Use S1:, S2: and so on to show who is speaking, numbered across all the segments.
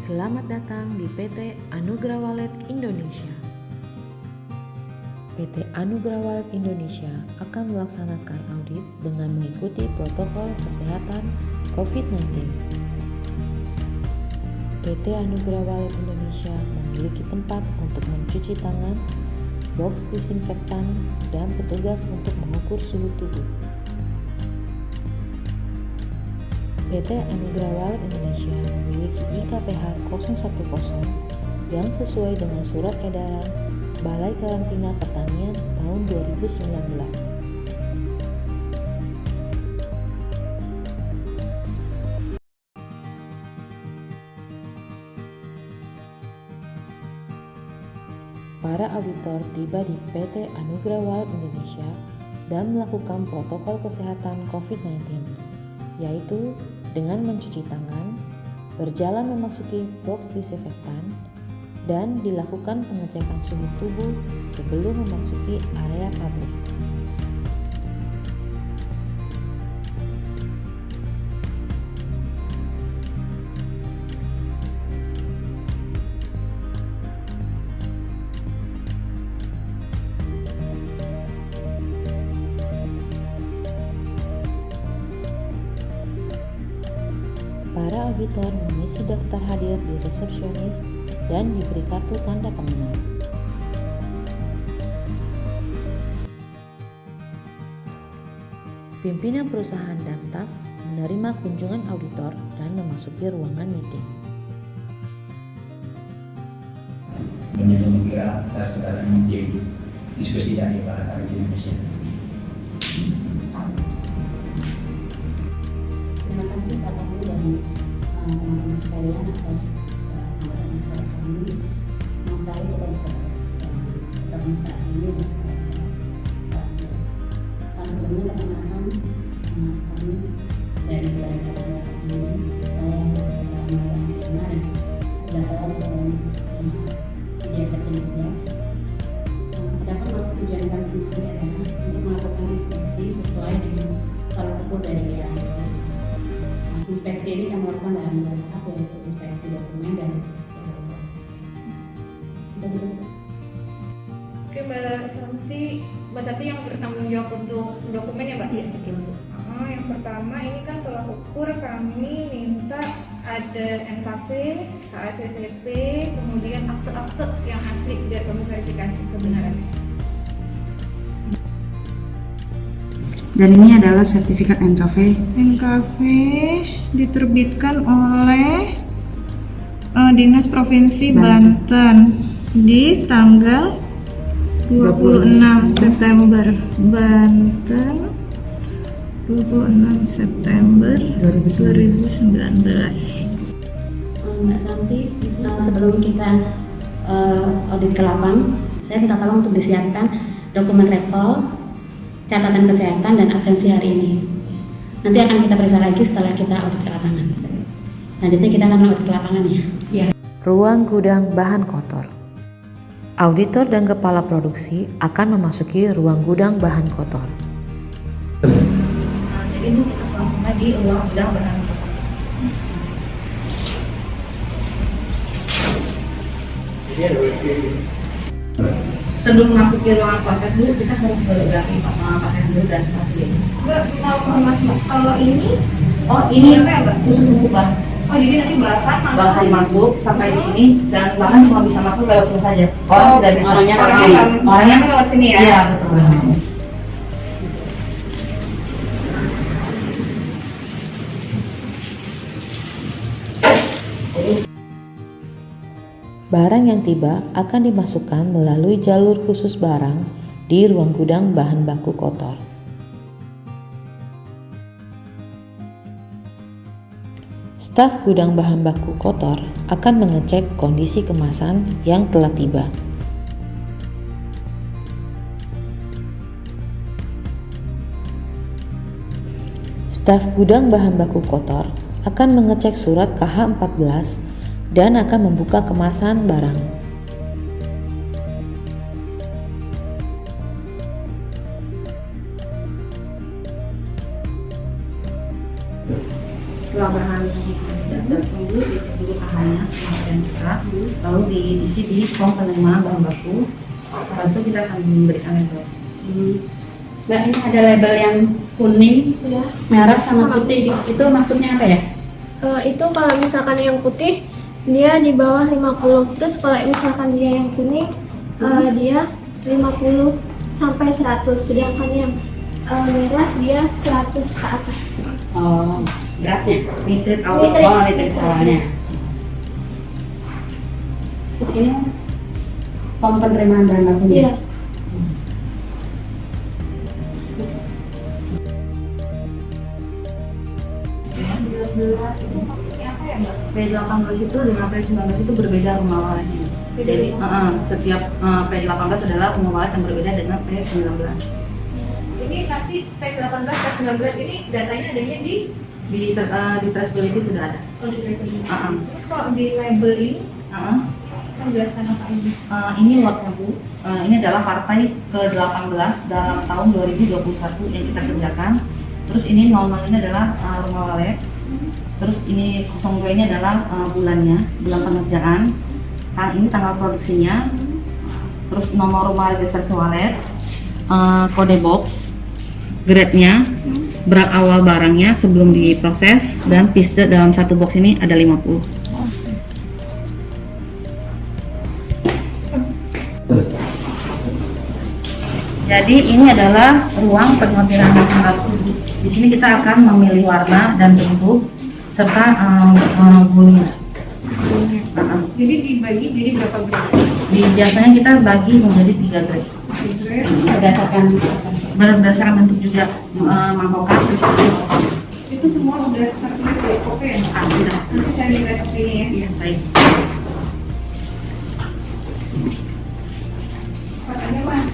S1: Selamat datang di PT Anugrah Wallet Indonesia. PT Anugrah Wallet Indonesia akan melaksanakan audit dengan mengikuti protokol kesehatan COVID-19. PT Anugrah Wallet Indonesia memiliki tempat untuk mencuci tangan, box disinfektan, dan petugas untuk mengukur suhu tubuh. PT Anugrah Wallet Indonesia memiliki IKPH 010 yang sesuai dengan Surat Edaran Balai Karantina Pertanian tahun 2019. Para auditor tiba di PT Anugrah Wallet Indonesia dan melakukan protokol kesehatan COVID-19, yaitu dengan mencuci tangan, berjalan memasuki box disinfektan, dan dilakukan pengecekan suhu tubuh sebelum memasuki area pabrik. Para auditor mengisi daftar hadir di resepsionis dan diberi kartu tanda pengenal. Pimpinan perusahaan dan staf menerima kunjungan auditor dan memasuki ruangan meeting.
S2: Menjadi negara atas kedatangan tim diskusi dari para ahli Indonesia.
S3: Terima kasih Pak Pandu dan teman-teman sekalian atas sambutan kepada kami. Senang sekali kita bisa ketemu saat ini dan kita bisa saat ini. Sebelumnya perkenalkan kami dari Balai Karantina Pertanian. Saya Maria Setiana dan sebelah saya Widya Septianias. Adapun maksud tujuan kami adalah untuk melakukan inspeksi sesuai dengan tolak ukur dari BACC. Inspeksi ini kami lakukan dalam 2 tahap, yaitu inspeksi dokumen dan inspeksi alat proses.
S4: Oke, Mbak Santi yang bertanggung jawab untuk dokumen ya Mbak? Iya, betul. Yang pertama ini kan tolak ukur kami minta ada NKV, KACCP, kemudian akte-akte yang asli biar kami verifikasi kebenarannya.
S5: Dan ini adalah sertifikat NKV.
S4: NKV diterbitkan oleh Dinas Provinsi Banten di tanggal 26 September. Banten 26 September 2019.
S3: Mbak Santi, sebelum kita audit ke lapang, saya minta tolong untuk disiapkan dokumen recall, catatan kesehatan, dan absensi hari ini. Nanti akan kita periksa lagi setelah kita audit ke lapangan. Selanjutnya kita akan audit ke lapangan ya.
S1: Ruang gudang bahan kotor. Auditor dan kepala produksi akan memasuki ruang gudang bahan kotor.
S4: Jadi ini kita langsung di ruang gudang bahan kotor.
S6: Sebelum masuk ke ruangan proses dulu kita harus biografi pakaian dulu dan sebagainya.
S4: Mbak, mau sama kalau ini?
S6: Oh ini
S4: apa ya Mbak?
S6: khusus untuk bahan.
S4: Oh jadi nanti
S6: Bahan masuk sampai di sini dan bahan cuma bisa masuk lewat sini saja. Orang tidak bisa.
S4: Orangnya lewat sini ya?
S6: Iya betul.
S1: Barang yang tiba akan dimasukkan melalui jalur khusus barang di ruang gudang bahan baku kotor. Staf gudang bahan baku kotor akan mengecek kondisi kemasan yang telah tiba. Staf gudang bahan baku kotor akan mengecek surat KH14 dan akan membuka kemasan barang.
S6: Ruang berhasil. tunggu dicek dulu bahannya yang kita, lalu diisi di form penerimaan bahan baku. Setelah itu kita akan memberikan label.
S3: Mbak, ini ada label yang kuning,
S7: Ya.
S3: merah sama putih. Itu maksudnya apa ya?
S7: Itu kalau misalkan yang putih dia di bawah 50. Terus kalau misalkan dia yang kuning dia 50 sampai 100. Sedangkan yang merah dia 100 ke atas.
S3: Oh, beratnya.
S7: Nitrit.
S3: Nitrit awalnya. Terus ini form penerimaan bahan bakunya.
S7: Iya.
S6: P18 itu dengan P19 itu berbeda rumah waletnya. Jadi setiap P18 adalah rumah walet yang berbeda dengan P19.
S4: Ini nanti tes 18, tes 19 ini datanya adanya
S6: Di traceability sudah ada.
S4: di traceability.
S6: Uh-uh.
S4: Terus kalau di label ini menjelaskan apa ini?
S6: Ini lotnya Bu. Ini adalah partai ke-18 dalam tahun 2021 yang kita kerjakan. Terus ini 00 ini adalah rumah walet. Terus ini 02 ini adalah bulannya, bulan pengerjaan. Ini tanggal produksinya. Terus nomor rumah registrasi walet, kode box, grade-nya, berat awal barangnya sebelum diproses, dan piece dalam satu box ini ada 50. Jadi ini adalah ruang penyortiran bahan baku. Di sini kita akan memilih warna dan bentuk serta bunyi.
S4: Jadi dibagi jadi berapa grade?
S6: Biasanya kita bagi menjadi 3 grade. Berdasarkan bentuk juga mangkok
S4: Itu semua sudah tertulis ya? Oke ya?
S6: sudah.
S4: Nanti saya di laptop ini ya.
S6: Baik.
S4: Katanya Mas.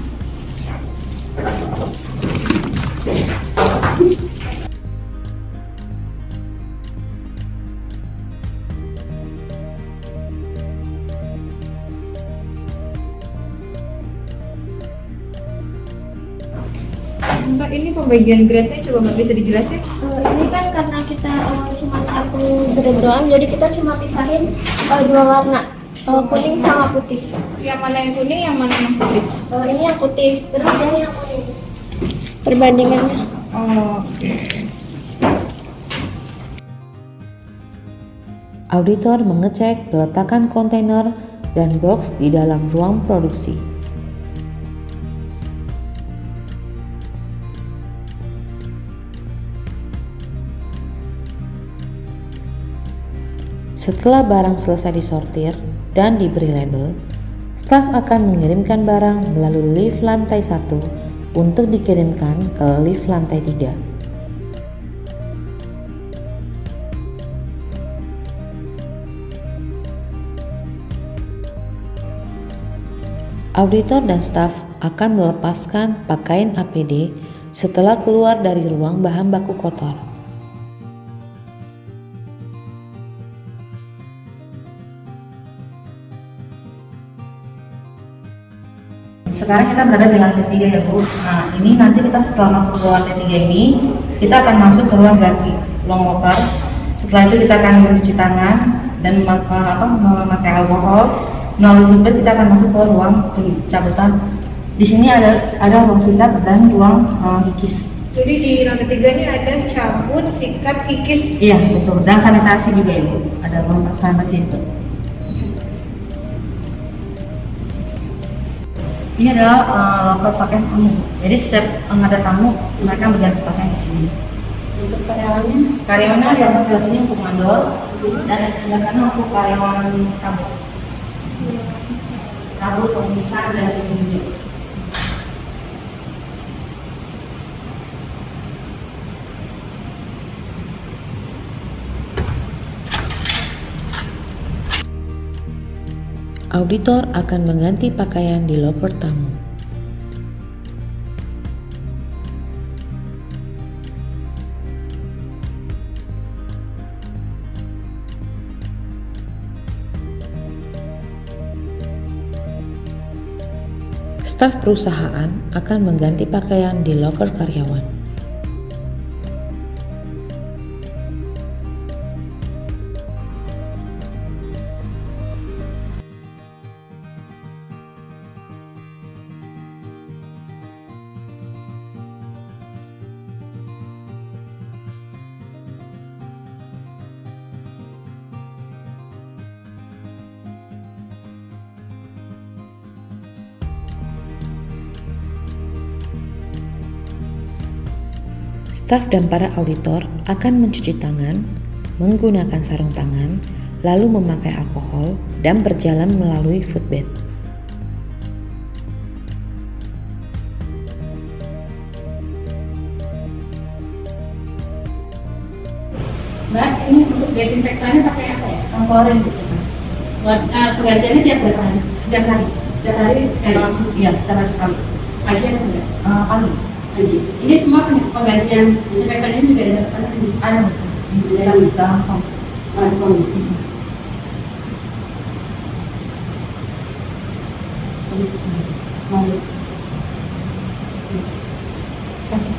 S4: Mbak, ini pembagian grade-nya coba Mbak bisa dijelasin?
S7: Ini kan karena kita cuma satu grade doang, jadi kita cuma pisahin dua warna, kuning sama putih.
S4: Yang mana yang kuning, yang mana yang putih?
S7: Ini yang putih, terus ini yang kuning. Perbandingannya.
S4: Oke.
S1: Auditor mengecek peletakan kontainer dan box di dalam ruang produksi. Setelah barang selesai disortir dan diberi label, staf akan mengirimkan barang melalui lift lantai 1 untuk dikirimkan ke lift lantai 3. Auditor dan staf akan melepaskan pakaian APD setelah keluar dari ruang bahan baku kotor.
S6: Sekarang kita berada di lantai 3 ya Bu. Nah ini nanti kita setelah masuk ke lantai 3 ini, kita akan masuk ke ruang ganti, long walker. Setelah itu kita akan mencuci tangan dan memakai alkohol. Melalui footbed kita akan masuk ke ruang pencabutan. Di sini ada ruang sikat dan ruang kikis.
S4: Jadi di lantai 3 ini ada cabut, sikat, kikis.
S6: Iya betul. Dan sanitasi juga ya Bu. Ada ruang sanitasi itu. Ini adalah loker pakaian umum. Jadi setiap ada tamu mereka berganti pakaian di sini.
S3: Untuk karyawannya?
S6: Karyawannya ada di sebelah sini untuk mandor dan di sebelah sana untuk karyawan cabut. Cabut, pemisah dan pencuci.
S1: Auditor akan mengganti pakaian di loker tamu. Staf perusahaan akan mengganti pakaian di loker karyawan. Staf dan para auditor akan mencuci tangan, menggunakan sarung tangan, lalu memakai alkohol dan berjalan melalui footbath.
S3: Mbak, ini untuk desinfektannya pakai apa ya?
S6: Klorin gitu.
S3: Penggantiannya tiap berapa hari?
S6: Setiap hari.
S3: Setiap hari sekali?
S6: Iya, setiap hari sekali.
S3: Pagi apa sore?
S6: Pagi.
S3: Pagi. Ini semua penggantian desinfektan ini juga ada apa lagi?
S6: Ada di dalam form.
S3: Mau kasih.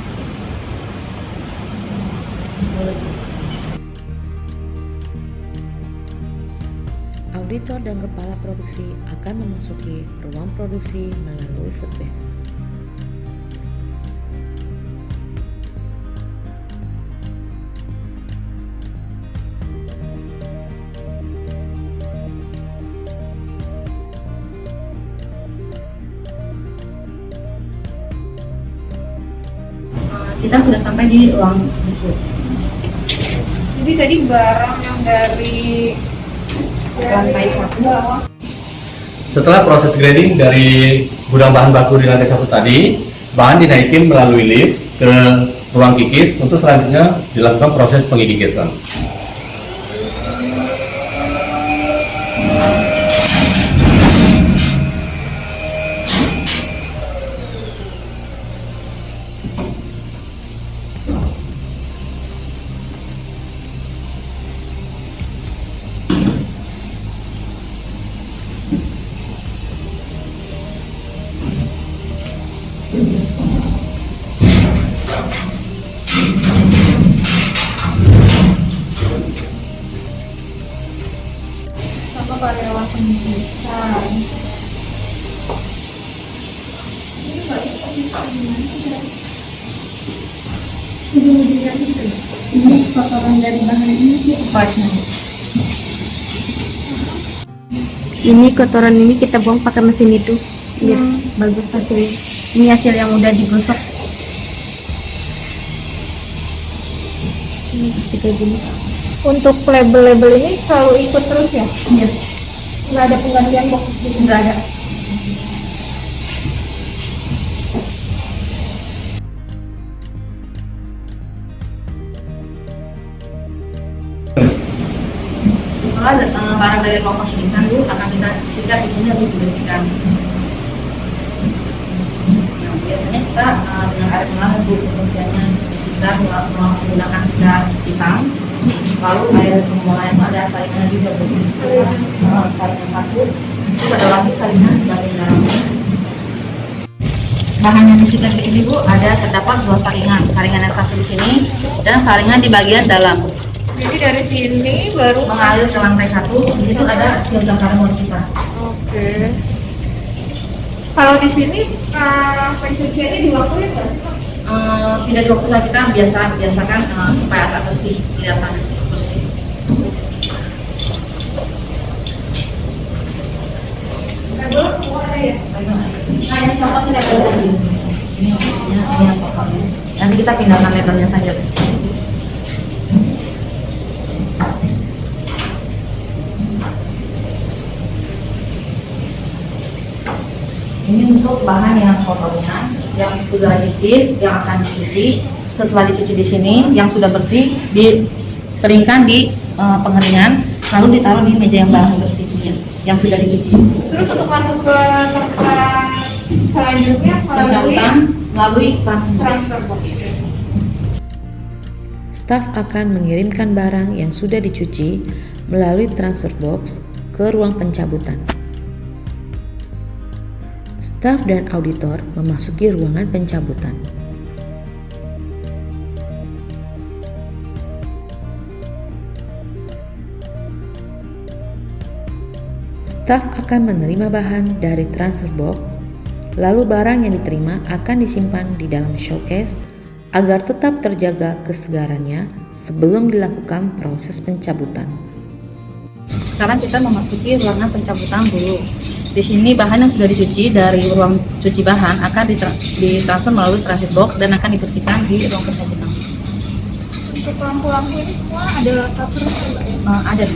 S1: Auditor dan kepala produksi akan memasuki ruang produksi melalui footbath.
S6: Kita sudah sampai di ruang tersebut.
S4: Jadi tadi barang yang dari
S6: Lantai 1.
S8: Setelah proses grading dari gudang bahan baku di lantai 1 tadi, bahan dinaikin melalui lift ke ruang kikis untuk selanjutnya dilakukan proses pengikisan.
S4: sama karyawan pendidikan.
S3: Ini kotoran dari bahan ini sih.
S7: Ini kotoran ini kita buang pakai mesin itu biar bagus hasil. Ini hasil yang udah digosok. Ini seperti kayak gini.
S4: Untuk label-label ini selalu ikut terus ya?
S7: Iya.
S4: Nggak ada penggantian box?
S7: Nggak ada.
S6: Setelah barang dari ruang pengikisan dulu akan kita sikat di sini untuk dibersihkan. Nah, biasanya kita dengan air mengalir untuk pembersihannya disikat menggunakan sikat hitam. Lalu air pembuangan itu ada saringan juga bu. Saringan satu. Itu ada lagi saringan sebagai garamnya. Bahan yang disikat di sini bu terdapat 2 saringan. Saringan yang satu di sini dan saringan di bagian dalam.
S4: Jadi dari sini baru
S6: Mengalir ke lantai 1, di situ ada filter karbon kita.
S4: Oke. Kalau di sini pencuciannya diwaktuin nggak sih, Pak?
S6: Tidak cukup lah, kita biasakan supaya agak bersih, kelihatan bersih.
S4: Kabel semua ada ya?
S6: Nah ini contohnya ada lagi. Ini isinya, ini yang pokoknya. Nanti kita pindahkan meternya saja. Ini untuk bahan yang kotornya, yang sudah dicuci, yang akan dicuci. Setelah dicuci di sini, yang sudah bersih, dikeringkan di pengeringan, lalu ditaruh di meja yang bahan bersihnya, yang sudah dicuci.
S4: Terus untuk masuk ke tempat selanjutnya
S6: Pencabutan melalui transfer.
S4: transfer box.
S1: Staf akan mengirimkan barang yang sudah dicuci melalui transfer box ke ruang pencabutan. Staf dan auditor memasuki ruangan pencabutan. Staf akan menerima bahan dari transfer box, lalu barang yang diterima akan disimpan di dalam showcase agar tetap terjaga kesegarannya sebelum dilakukan proses pencabutan.
S6: Sekarang kita memasuki ruangan pencabutan dulu. Di sini bahan yang sudah dicuci dari ruang cuci bahan akan ditransfer melalui transit box dan akan dibersihkan di ruang pencabutan.
S4: Untuk lampu-lampu ini semua ada cover Mbak ya?
S6: Ada.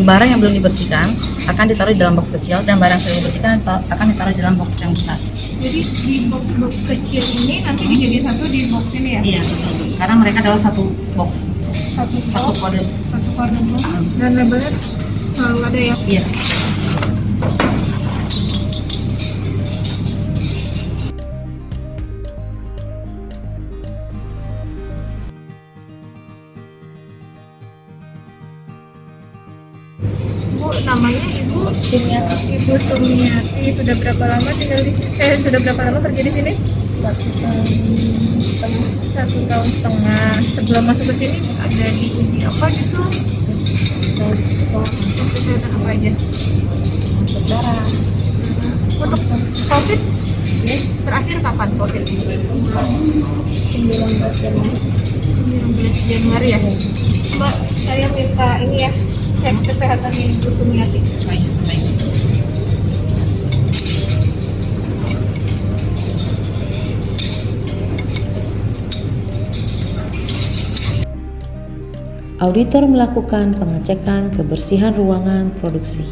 S6: Barang yang belum dibersihkan akan ditaruh di dalam box kecil, dan barang yang sudah dibersihkan akan ditaruh di dalam box yang besar.
S4: Jadi di box kecil ini nanti dijadiin satu di box ini ya?
S6: Iya, betul. Karena mereka adalah satu box,
S4: Satu
S6: kode.
S4: box dan labelnya selalu ada ya?
S6: Iya.
S4: Bu, namanya Ibu Sumiati. Sudah berapa lama tinggal di sudah berapa lama kerja di sini? 1 tahun setengah. Sebelum masuk ke sini ada di uji apa gitu? Kesehatan apa aja? Untuk COVID terakhir kapan COVID? 19 Januari ya? Mbak, saya minta ini ya, cek kesehatan Ibu Sumiati.
S1: Auditor melakukan pengecekan kebersihan ruangan produksi.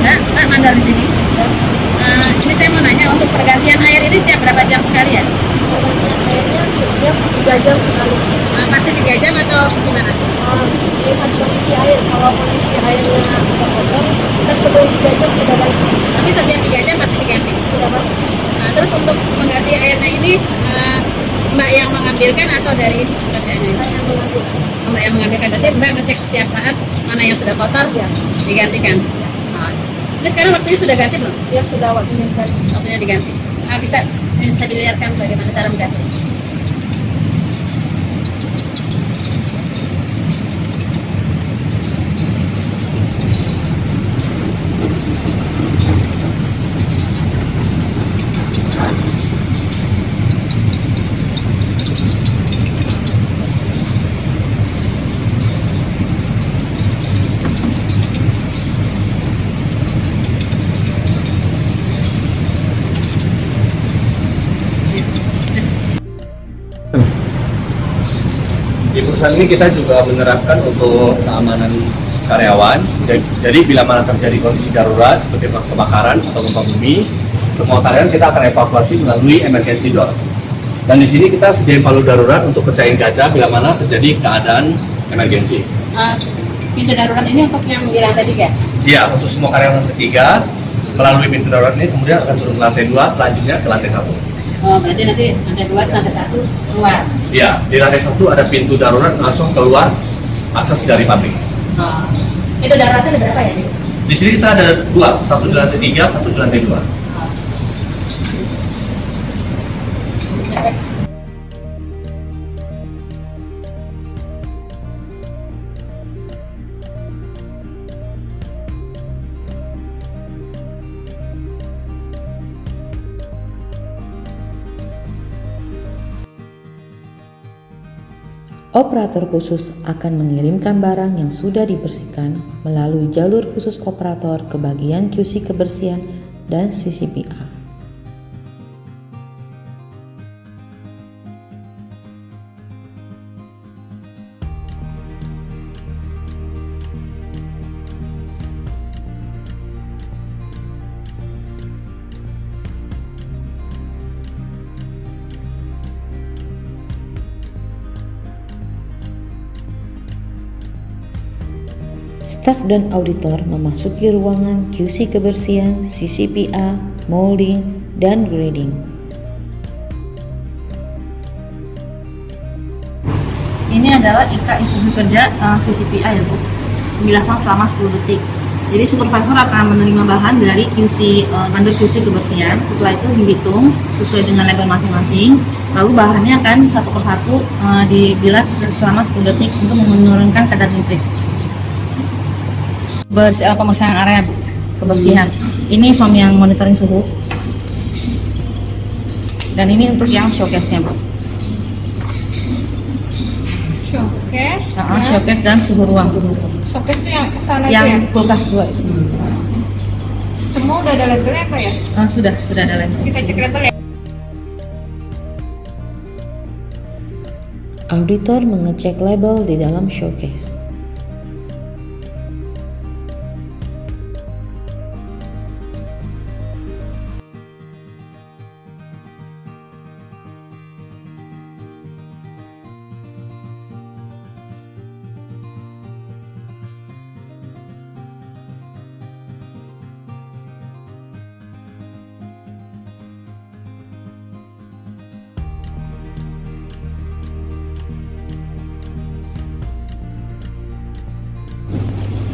S6: Mbak mandar di sini. Ini saya mau nanya, untuk pergantian air ini tiap berapa jam sekali ya?
S7: Airnya setiap 3 jam sekali.
S6: Pasti 3 jam atau gimana?
S7: Lihat kondisi air, kalau kondisi airnya udah kotor, kita sebelum 3 jam sudah ganti.
S6: Tapi setiap 3 jam pasti diganti.
S7: Sudah ganti.
S6: Terus untuk mengganti airnya ini Mbak yang mengambilkan atau dari kerjanya? Mbak yang mengambilkan, berarti Mbak ngecek setiap saat mana yang sudah kotor digantikan. Ini sekarang waktunya sudah ganti belum?
S7: Ya sudah waktunya ganti.
S6: Waktunya diganti. Bisa dilihatkan bagaimana cara mengganti?
S8: Di perusahaan ini kita juga menerapkan untuk keamanan karyawan. Jadi bila mana terjadi kondisi darurat seperti kebakaran atau gempa bumi, semua karyawan kita akan evakuasi melalui emergency door. Dan di sini kita sediain palu darurat untuk pecahin kaca bila mana terjadi keadaan emergency.
S6: Pintu darurat ini untuk yang di lantai 3?
S8: Iya, untuk semua karyawan ketiga melalui pintu darurat ini kemudian akan turun ke lantai 2, selanjutnya ke lantai 1.
S6: Oh, berarti nanti lantai 2 ke lantai 1 keluar.
S8: Iya, di lantai 1 ada pintu darurat langsung keluar akses dari pabrik.
S6: Oh. Itu daruratnya ada berapa ya?
S8: Di sini kita ada 2, satu di lantai 3, satu di lantai 2.
S1: Operator khusus akan mengirimkan barang yang sudah dibersihkan melalui jalur khusus operator ke bagian QC kebersihan dan CCPA. Staf dan auditor memasuki ruangan QC kebersihan, CCPA, molding, dan grading.
S6: Ini adalah IKA instruksi kerja CCPA ya Bu. Pembilasan selama 10 detik. Jadi supervisor akan menerima bahan dari QC, under QC kebersihan. Setelah itu dihitung sesuai dengan label masing-masing. Lalu bahannya akan satu persatu dibilas selama 10 detik untuk menurunkan kadar nitrit. Pemeriksaan area kebersihan. Ini form yang monitoring suhu. Dan ini untuk yang showcase-nya, Bu.
S4: Showcase.
S6: Showcase dan suhu ruang.
S4: Showcase itu yang kesana itu ya?
S6: Yang kulkas 2 itu.
S4: Semua udah ada labelnya apa ya?
S6: Sudah ada label.
S4: Kita cek label ya.
S1: Auditor mengecek label di dalam showcase.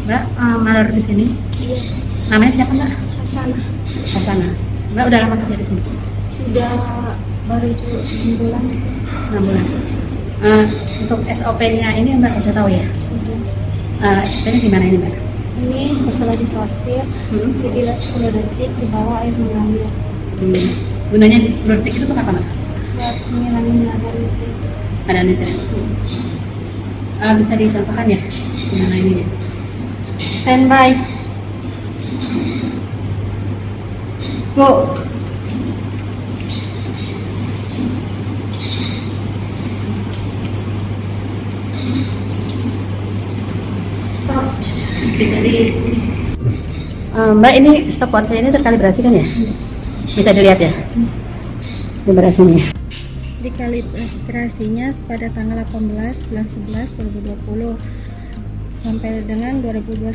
S6: Mbak, malar di sini. Namanya siapa, Mbak?
S7: Hasanah.
S6: Hasana. Mbak udah lama kerja di sini?
S7: Udah baru 6 bulan.
S6: 6 bulan. Untuk SOP-nya ini Mbak saya tahu ya. SOP-nya gimana ini, Mbak?
S7: Ini setelah disortir, dibilas 10 detik di bawah air mengalir.
S6: Gunanya 10 detik itu untuk apa, Mbak?
S7: Buat menghilangin kadar nitrit.
S6: Ada nitrit. Bisa dicontohkan ya gimana ininya?
S7: Standby.
S6: Go.
S7: Stop.
S6: Bisa di Mbak, ini stopwatch ini terkalibrasi kan ya? Bisa dilihat ya? Kalibrasinya.
S9: Dikalibrasinya pada tanggal 18 bulan 11 2020 sampai dengan 2021.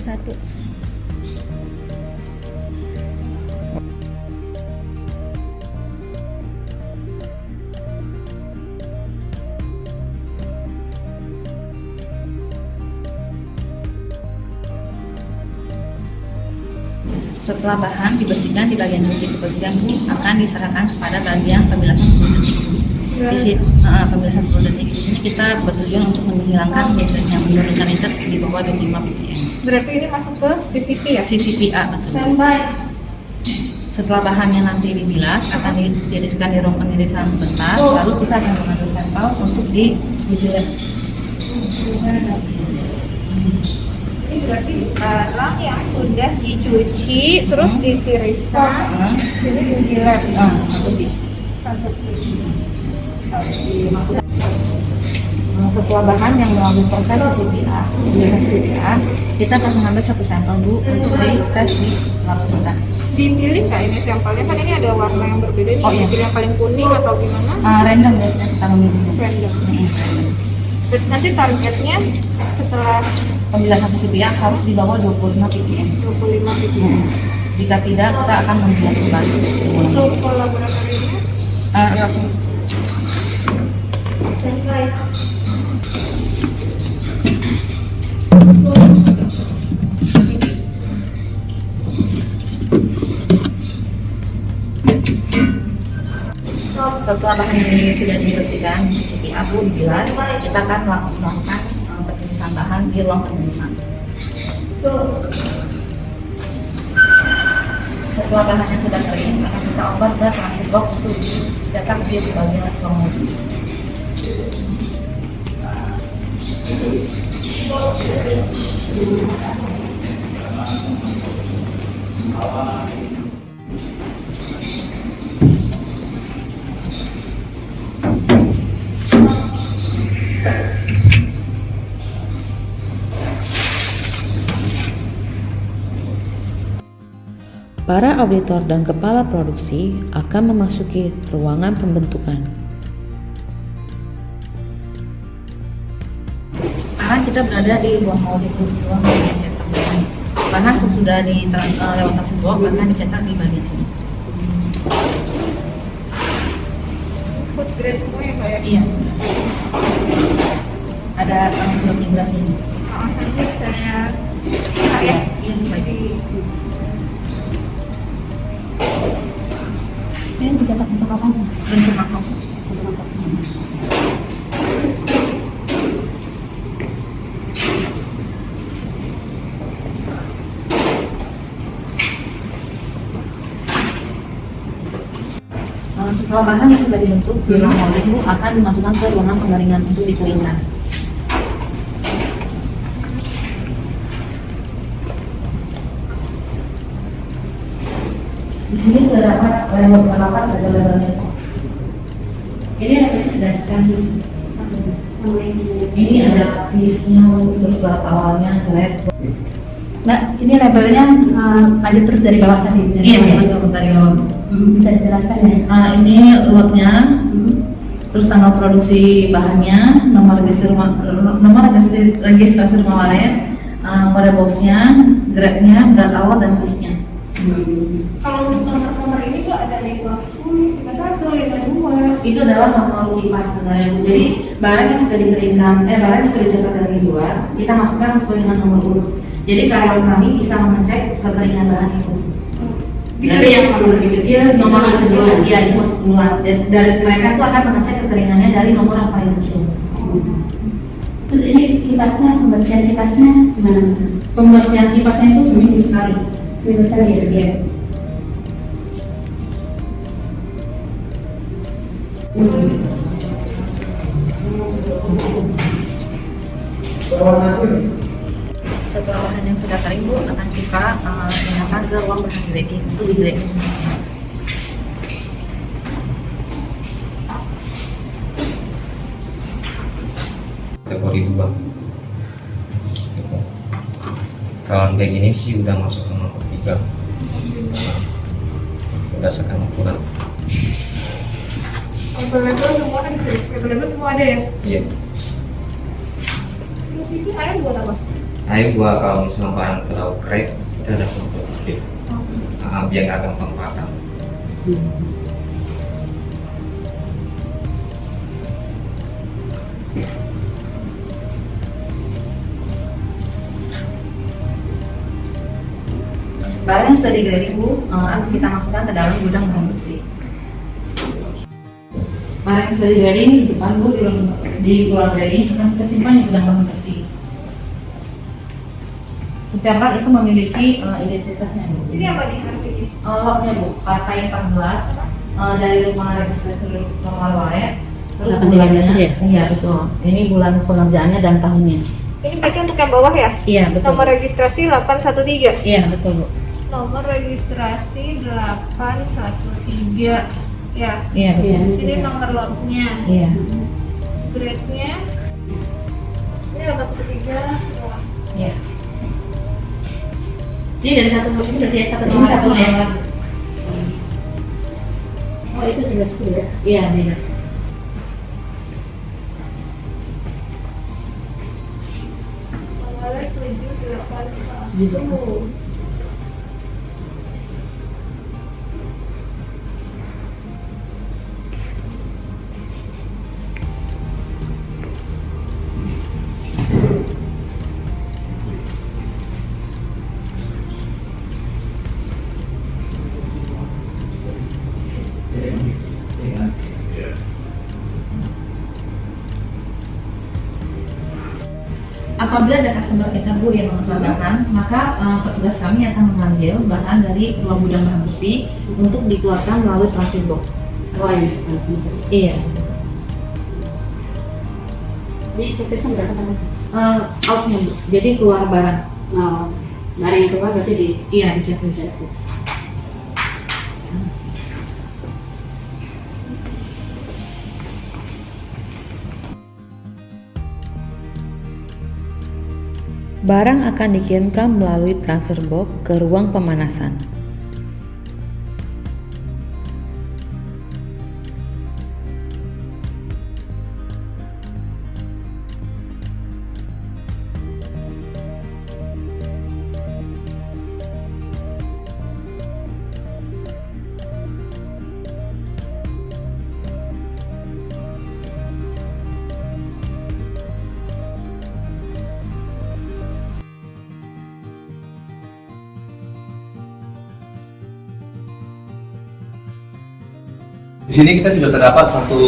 S6: Setelah bahan dibersihkan di bagian bersih kebersihan, Bu, akan diserahkan kepada bagian pemilahan 10 detik. Di sini pemilahan 10 detik di sini kita bertujuan untuk menghilangkan nitrit yang menurunkan nitrit di bawah 25 ppm.
S4: Berarti ini masuk ke CCP ya?
S6: CCPA maksudnya.
S7: Standby.
S6: Setelah bahannya nanti dibilas, akan ditiriskan di ruang penirisan sebentar, lalu kita akan mengambil sampel untuk diuji lab.
S4: Ini berarti barang yang sudah dicuci terus ditiriskan. Ini diuji lab.
S6: Satu bis. Setelah bahan yang melalui proses CCPA, kita akan mengambil satu sampel, Bu, untuk dites di lab kita.
S4: Dipilih nggak ini sampelnya? Kan ini ada warna yang berbeda nih.
S6: Oh, iya.
S4: Dipilih yang paling kuning atau gimana?
S6: Random biasanya kita memilih.
S4: Random. Terus nanti targetnya setelah
S6: Pemilahan CCPA harus di bawah 25 ppm.
S4: 25 ppm.
S6: Jika tidak, kita akan membilas kembali.
S4: Untuk kolaboratornya
S6: Langsung.
S7: Standby.
S6: Setelah bahan ini sudah dibersihkan di CCPA, Bu, dibilas, kita akan melakukan penirisan bahan di ruang penirisan. Setelah bahannya sudah kering, akan kita obat ke transit box untuk dicetak di bagian ruang uji.
S1: Para auditor dan kepala produksi akan memasuki ruangan pembentukan.
S6: Sekarang kita berada di ruang audit, ruang bagian cetak. Bahan sesudah lewat transit box akan dicetak di bagian sini.
S4: food grade semua ya Pak ya?
S6: Iya, sudah. Ada sudah migrasi ini.
S4: Nanti saya Ya.
S6: Iya,
S4: Jadi
S3: Ini dicetak untuk apa?
S6: bentuk makros.
S3: Untuk apa?
S6: Setelah bahan yang sudah dibentuk, bilang molding Bu akan dimasukkan ke ruangan pengeringan untuk dikeringkan. Di sini sudah dapat terdapat label-labelnya. Ini ada berdasarkan ini ada finisnya, terus bahan awalnya, grade.
S3: Mbak, ini labelnya lanjut terus dari bawah tadi.
S6: Iya, betul dari bawah.
S3: Bisa dijelaskan ya?
S6: Ini lotnya, terus tanggal produksi bahannya, nomor registrasi rumah walet, kode boxnya, grade-nya, berat awal dan piece-nya.
S4: kalau untuk nomor ini tuh ada 50, 51, 52.
S6: Itu adalah nomor kipas sebenarnya Bu. Jadi barang yang sudah dikeringkan, barang yang sudah dicetak dari luar, kita masukkan sesuai dengan nomor urut. Jadi karyawan kami bisa mengecek kekeringan bahan itu.
S3: Jadi yang nomor lebih kecil,
S6: Nomor yang kecil, ya itu masuk duluan. Dan dari mereka tuh akan mengecek kekeringannya dari nomor yang paling kecil.
S3: Terus ini kipasnya, pembersihan kipasnya gimana?
S6: Pembersihan kipasnya itu seminggu sekali.
S3: Minggu sekali ya? Iya.
S6: Setelah bahan yang sudah kering Bu akan kita pindahkan ke ruang bahan grading untuk di grading.
S10: Kategori 2. Kalau kayak gini sih udah masuk ke nomor 3 berdasarkan ukuran.
S4: Label semua kan sih, label semua ada ya.
S10: Iya.
S4: Terus ini ayam buat apa?
S10: Ayo gua kalau misalnya barang terlalu crack itu ada sempat biar nggak gampang patah.
S6: Barang yang sudah di grading Bu akan kita masukkan ke dalam gudang bahan bersih. Barang yang sudah di grading di depan Bu di luar grading akan kita simpan di gudang bahan bersih. Setiap rak itu memiliki identitasnya Bu.
S4: Ini apa nih artinya?
S6: Lotnya Bu, partai 14 dari rumah registrasi rumah walet. Terus
S3: 18
S6: bulannya,
S3: ya?
S6: iya betul. Ini bulan pengerjaannya dan tahunnya.
S4: Ini berarti untuk yang bawah ya?
S6: Iya betul.
S4: Nomor registrasi 813.
S6: Iya betul Bu.
S4: Nomor registrasi 813. Ya.
S6: Iya betul.
S4: Ini nomor lotnya.
S6: Iya.
S4: Grade-nya. Ini 813.
S6: Iya.
S3: Ini dari satu ini berarti ya satu
S6: Ini satu yang
S3: Oh itu 11 ya?
S6: Iya beda.
S4: Awalnya 781.
S6: Juga masuk. Apabila ada customer kita Bu yang memesan bahan, maka petugas kami akan mengambil bahan dari ruang gudang bahan bersih untuk dikeluarkan melalui transit box.
S3: Oh ini
S6: Iya.
S3: jadi checklistnya berdasarkan
S6: Outnya Bu, jadi keluar barang.
S3: barang yang keluar berarti di
S6: Iya di checklist.
S1: Barang akan dikirimkan melalui transfer box ke ruang pemanasan.
S8: Di sini kita juga terdapat satu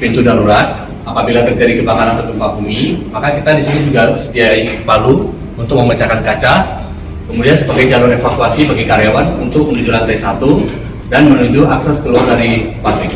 S8: pintu darurat. Apabila terjadi kebakaran atau gempa bumi, maka kita di sini juga sediain palu untuk memecahkan kaca. Kemudian sebagai jalur evakuasi bagi karyawan untuk menuju lantai 1 dan menuju akses keluar dari pabrik.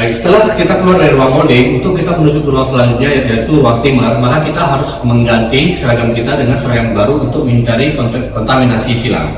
S8: Baik, setelah kita keluar dari ruang loading, untuk kita menuju ke ruang selanjutnya yaitu ruang steamer, maka kita harus mengganti seragam kita dengan seragam baru untuk menghindari kontaminasi silang.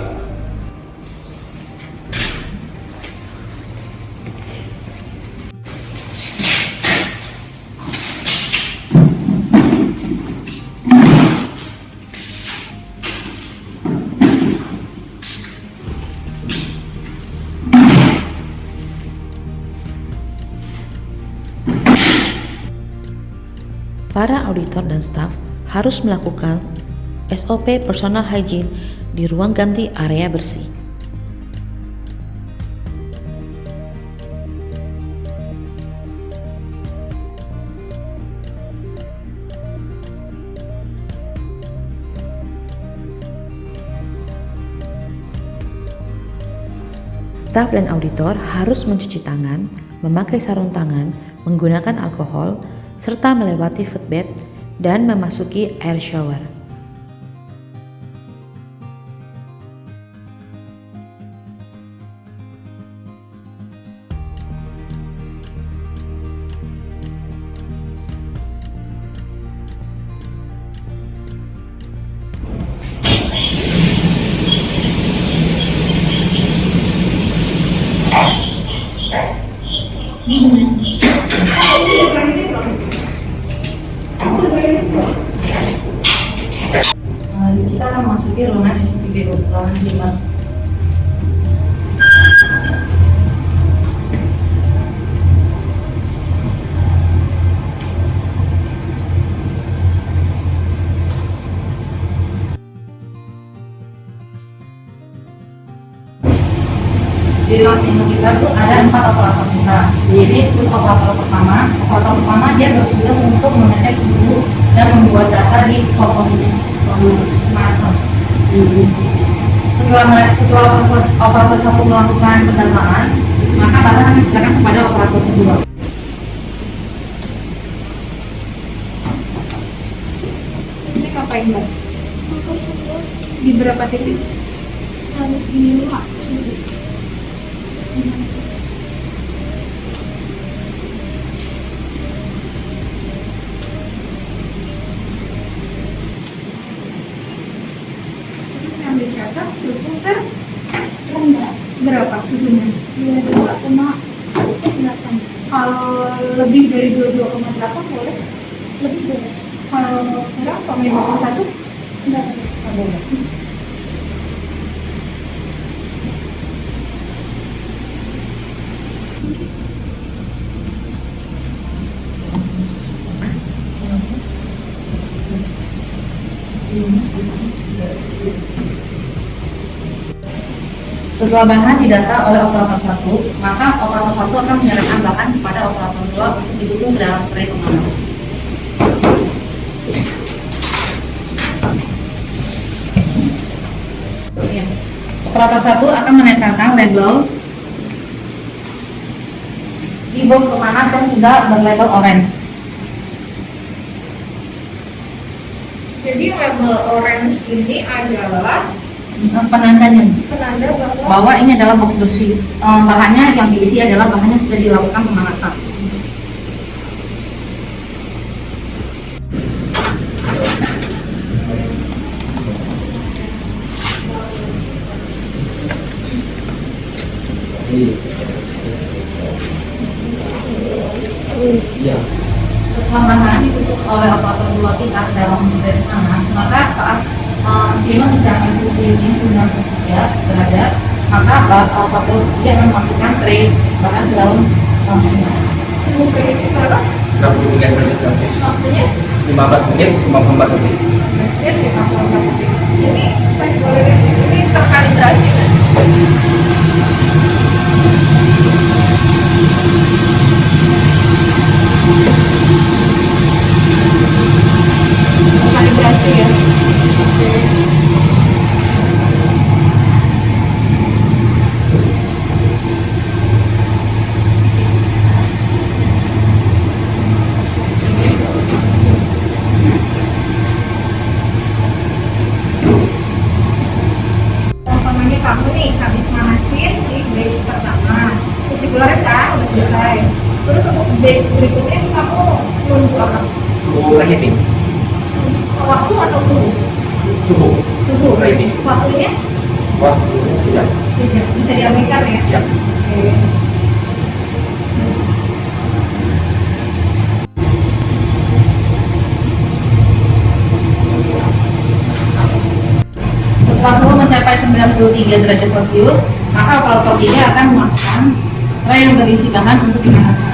S1: Para auditor dan staf harus melakukan SOP personal hygiene di ruang ganti area bersih. Staf dan auditor harus mencuci tangan, memakai sarung tangan, menggunakan alkohol, serta melewati footbath dan memasuki air shower.
S6: Kita akan memasuki ruangan CCTV, ruangan steamer. Di ruang steamer kita tuh ada 4 operator kita. Jadi untuk operator pertama dia bertugas untuk mengecek suhu dan membuat data di pemanasan. Setelah operator 1 melakukan pendataan, maka barang akan diserahkan kepada operator kedua.
S4: Ini ngapain Mbak?
S7: Angkor semua
S4: Di berapa titik?
S7: harus di rumah sendiri.
S4: Terus yang dicatat suhu
S7: Rendah
S4: berapa suhunya?
S7: 22,8.
S4: Kalau lebih dari 22,8 boleh?
S7: Lebih dari
S4: Kalau kurang, kalau 51?
S7: enggak.
S4: Boleh.
S6: Setelah bahan didata oleh operator 1, maka operator 1 akan menyerahkan bahan kepada operator 2 untuk disusun ke dalam tray pemanas. Ya. Operator 1 akan menempelkan label di box pemanas yang sudah berlabel orange.
S4: Jadi label orange ini adalah
S6: Penandanya
S4: penanda bahwa
S6: bahwa ini adalah box bersih. Bahannya yang diisi adalah bahannya sudah dilakukan pemanasan. Setelah bahan disusut oleh operator 2 kita ke dalam tray panas, maka saat steamer mencapai suhu ini 93 derajat, maka operator dia akan memasukkan tray bahan ke dalam steamer.
S4: suhu ini berapa?
S2: 93 derajat Celcius.
S4: Maksudnya
S2: 15 menit, 54 detik.
S4: Jadi saya boleh lihat ini terkalibrasi kan? kemarin kan udah selesai. Terus untuk batch berikutnya kamu nunggu apa?
S2: Rating.
S4: Waktu atau suhu?
S2: Suhu.
S4: Suhu.
S2: Rating.
S4: Waktunya
S2: Waktu tidak.
S4: bisa dialihkan ya?
S2: Ya.
S4: Oke.
S6: Setelah suhu mencapai 93 derajat Celcius, maka operator ini akan memasukkan tray yang berisi bahan untuk dipanaskan.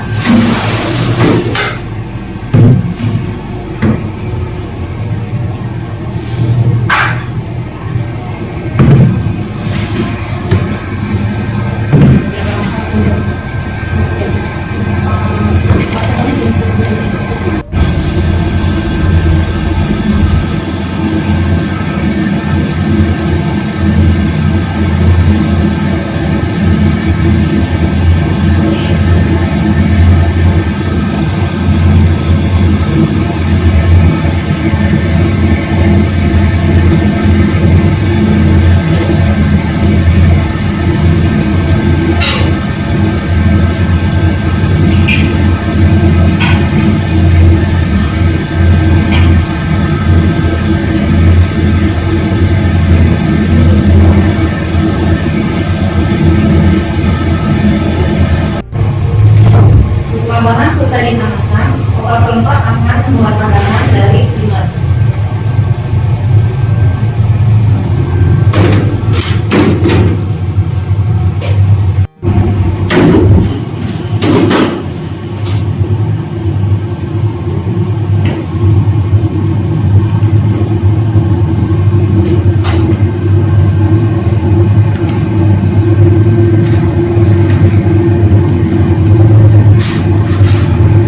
S6: Setelah bahan selesai dipanaskan, operator 4 akan membuat padanan dari simmer.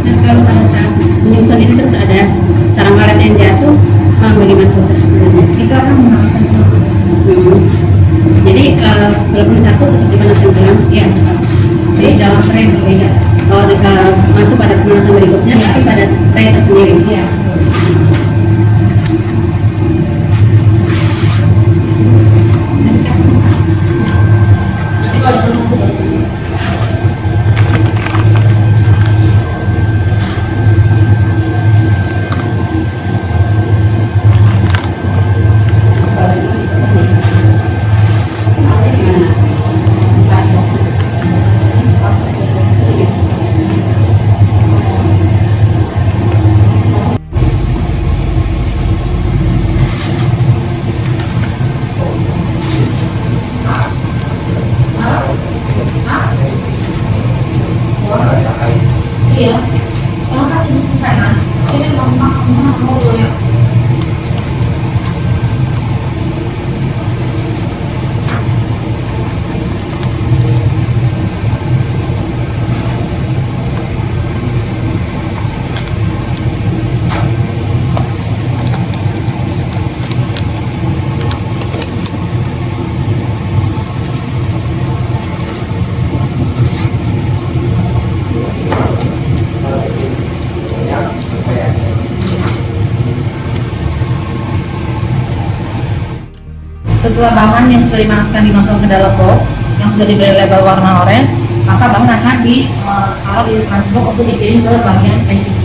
S3: Nah, kalau pada saat menyusun itu terus ada sarang karet yang jatuh, bagaimana proses sebenarnya?
S6: Itu akan memanaskan suhu.
S3: Jadi walaupun satu terus dipanaskan ulang,
S6: Ya, jadi dalam tray yang berbeda.
S3: kalau masuk pada pemanasan berikutnya, tapi pada tray tersendiri.
S6: Ya. Nanti kalau menunggu iya, kalau kan sudah selesai kan, ini memang mau ya. Setelah bahan yang sudah dipanaskan dimasukkan ke dalam box yang sudah diberi label warna orange, maka bahan akan ditaruh di transport untuk dikirim ke bagian packing.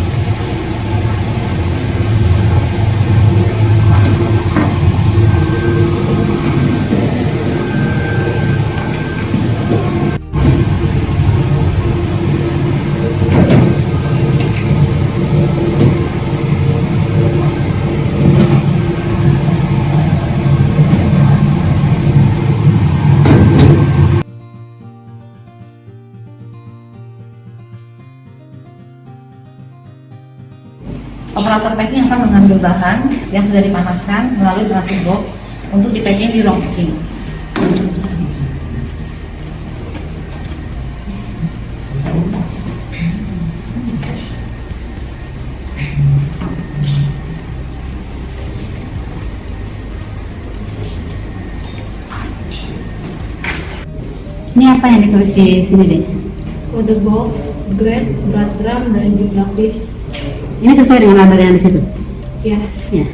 S6: Operator packing akan mengambil bahan yang sudah dipanaskan melalui transit box untuk di packing di long packing.
S3: Ini apa yang ditulis di sini deh?
S9: Kode box, grade, berat gram, dan jumlah piece.
S3: Ini sesuai dengan label yang di situ.
S9: Ya.
S3: Ya.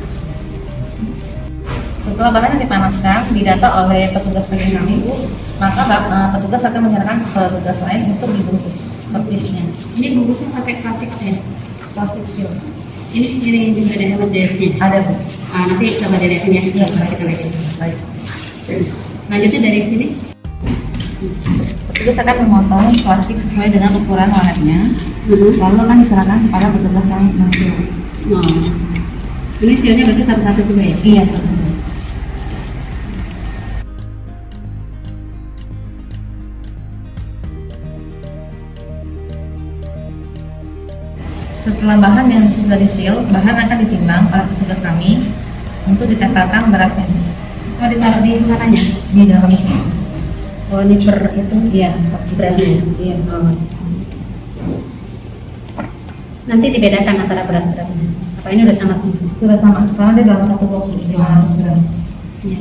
S6: Setelah bahan dipanaskan, didata oleh petugas bagian kami, Bu, maka petugas akan menyerahkan ke petugas lain untuk dibungkus per piece-nya.
S3: Ini bungkusnya pakai plastik ya?
S6: Plastik seal.
S3: Ini juga ada MSDS-nya?
S6: Ada, Bu.
S3: Nanti coba dilihatin ya.
S6: Iya,
S3: Kita lihatin.
S6: Baik.
S3: Lanjutnya dari sini.
S6: Petugas akan memotong plastik sesuai dengan ukuran waletnya, lalu akan diserahkan kepada petugas yang mensil.
S3: Oh. Ini sealnya berarti satu-satu juga ya?
S6: Iya, betul. Setelah bahan yang sudah diseal, bahan akan ditimbang oleh petugas kami untuk ditempelkan beratnya.
S3: Oh, ditaruh di mananya?
S6: Di dalam ini.
S3: Oh, ini per itu?
S6: Iya,
S3: Beratnya? Iya. Oh. Nanti dibedakan antara berat-beratnya. Apa ini udah sama semua?
S6: Sudah sama, karena dia dalam satu box 500 gram.
S3: Iya.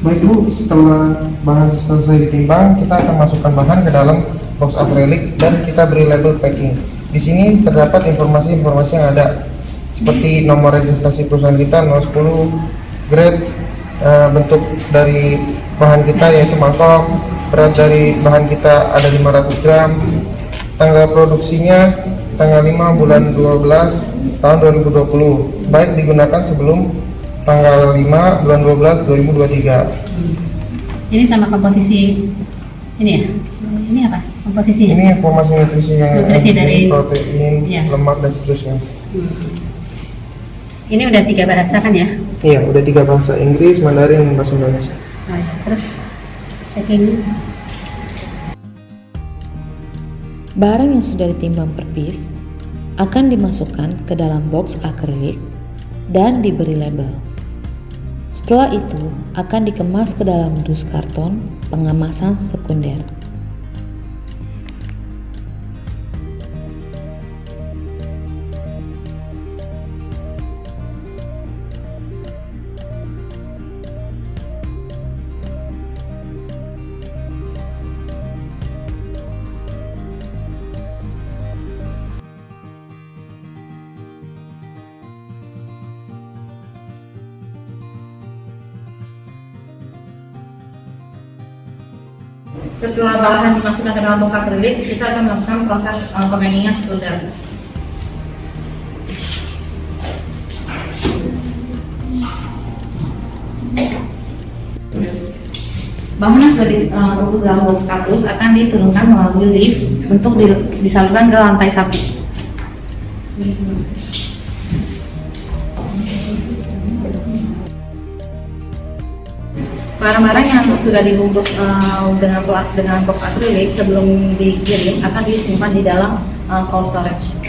S11: Baik Bu, setelah bahan selesai ditimbang, kita akan masukkan bahan ke dalam box akrilik dan kita beri label packing. Di sini terdapat informasi-informasi yang ada, seperti nomor registrasi perusahaan kita 010, grade, bentuk dari bahan kita yaitu mangkok, berat dari bahan kita ada 500 gram, tanggal produksinya tanggal 5 bulan 12 tahun 2020, baik digunakan sebelum tanggal 5 bulan 12 2023.
S3: Ini sama komposisi ini ya? Ini apa? Komposisinya?
S11: Ini informasi nutrisi yang
S3: Nutrisi dari
S11: protein,
S3: iya.
S11: lemak dan seterusnya.
S3: Ini udah 3 bahasa kan ya?
S11: Iya, udah 3 bahasa, Inggris, Mandarin, dan bahasa Indonesia.
S3: Oh, ya. Terus packing.
S1: Barang yang sudah ditimbang per piece akan dimasukkan ke dalam box akrilik dan diberi label. Setelah itu akan dikemas ke dalam dus karton pengemasan sekunder.
S6: Setelah bahan dimasukkan ke dalam box akrilik, kita akan melakukan proses conveying sekunder. Bahan yang sudah dibungkus dalam box kardus akan diturunkan melalui lift untuk disalurkan ke lantai 1. Barang-barang yang sudah dibungkus dengan box akrilik sebelum dikirim akan disimpan di dalam cold storage.